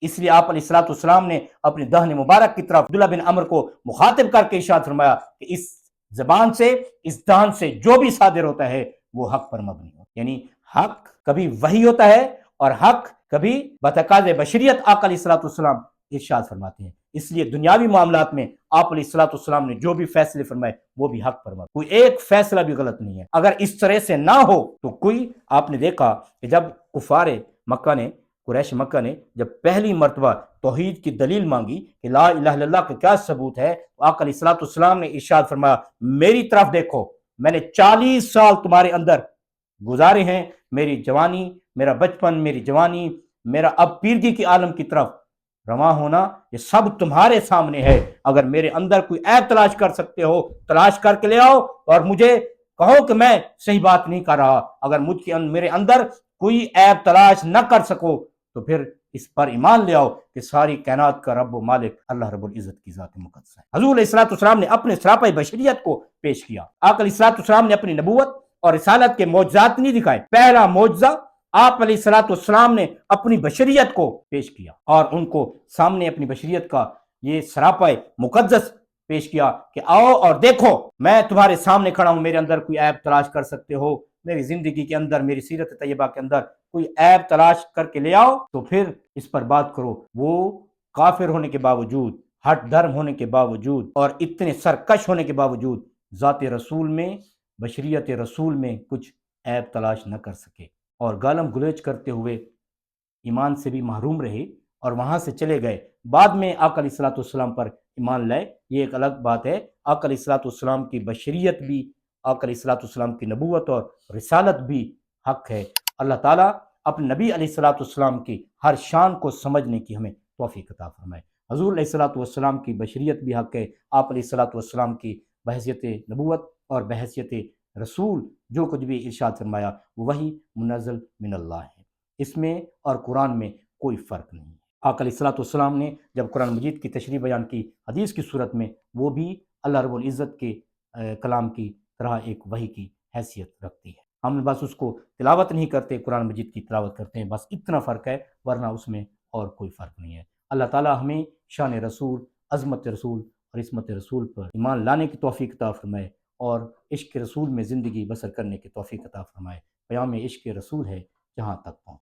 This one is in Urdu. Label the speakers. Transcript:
Speaker 1: اس لیے آپ علیہ السلام نے اپنی دہن مبارک کی طرف عبداللہ بن عمر کو مخاطب کر کے ارشاد فرمایا کہ اس زبان سے، اس دہن سے جو بھی صادر ہوتا ہے وہ حق پر مبنی ہو، یعنی حق کبھی وحی ہوتا ہے اور حق کبھی بتقاض بشریت آقا علیہ السلام ارشاد فرماتے ہیں۔ اس لیے دنیاوی معاملات میں آپ علیہ السلام نے جو بھی فیصلے فرمائے وہ بھی حق پر مبنی، کوئی ایک فیصلہ بھی غلط نہیں ہے۔ اگر اس طرح سے نہ ہو تو کوئی، آپ نے دیکھا کہ جب کفار مکہ نے، قریش مکہ نے جب پہلی مرتبہ توحید کی دلیل مانگی کہ لا الہ الا اللہ کا کیا ثبوت ہے، آقا علیہ السلام نے ارشاد فرمایا میری طرف دیکھو، میں نے 40 سال تمہارے اندر گزارے ہیں، میری جوانی، میرا بچپن، میری جوانی، میرا اب پیرگی کی عالم کی طرف رواں ہونا، یہ سب تمہارے سامنے ہے۔ اگر میرے اندر کوئی عیب تلاش کر سکتے ہو تلاش کر کے لے آؤ اور مجھے کہو کہ میں صحیح بات نہیں کر رہا۔ اگر میرے اندر کوئی عیب تلاش نہ کر سکو تو پھر اس پر ایمان لے آؤ کہ ساری کائنات کا رب و مالک اللہ رب العزت کی ذات مقدس ہے۔ حضور علیہ السلام نے اپنے سراپا بشریت کو پیش کیا۔ آقا علیہ السلام نے اپنی نبوت اور رسالت کے معجزات نہیں دکھائے، پہلا معجزہ آپ علیہ السلام نے اپنی بشریت کو پیش کیا اور ان کو سامنے اپنی بشریت کا یہ سراپا مقدس پیش کیا کہ آؤ اور دیکھو میں تمہارے سامنے کھڑا ہوں، میرے اندر کوئی عیب تلاش کر سکتے ہو، میری زندگی کے اندر، میری سیرت طیبہ کے اندر کوئی عیب تلاش کر کے لے آؤ تو پھر اس پر بات کرو۔ وہ کافر ہونے کے باوجود، ہٹ دھرم ہونے کے باوجود اور اتنے سرکش ہونے کے باوجود ذات رسول میں، بشریت رسول میں کچھ عیب تلاش نہ کر سکے اور گالم گلیچ کرتے ہوئے ایمان سے بھی محروم رہے اور وہاں سے چلے گئے۔ بعد میں آقا علیہ السلام پر ایمان لائے، یہ ایک الگ بات ہے۔ آقا علیہ السلام کی بشریت بھی، آقا علیہ السلام کی نبوت اور رسالت بھی حق ہے۔ اللہ تعالیٰ اپنے نبی علیہ السلام کی ہر شان کو سمجھنے کی ہمیں توفیق عطا فرمائے۔ حضور علیہ السلام کی بشریت بھی حق ہے۔ آپ علیہ السلام کی بحیثیت نبوت اور بحیثیت رسول جو کچھ بھی ارشاد فرمایا وہ وحی منزل من اللہ ہے، اس میں اور قرآن میں کوئی فرق نہیں ہے۔ آقا علیہ السلام نے جب قرآن مجید کی تشریح بیان کی حدیث کی صورت میں، وہ بھی اللہ رب العزت کے کلام کی طرح ایک وحی کی حیثیت رکھتی ہے۔ ہم بس اس کو تلاوت نہیں کرتے، قرآن مجید کی تلاوت کرتے ہیں، بس اتنا فرق ہے، ورنہ اس میں اور کوئی فرق نہیں ہے۔ اللہ تعالیٰ ہمیں شان رسول، عظمت رسول اور عصمت رسول پر ایمان لانے کی توفیق عطا فرمائے اور عشق رسول میں زندگی بسر کرنے کی توفیق عطا فرمائے۔ پیام عشق رسول ہے جہاں تک پہنچ۔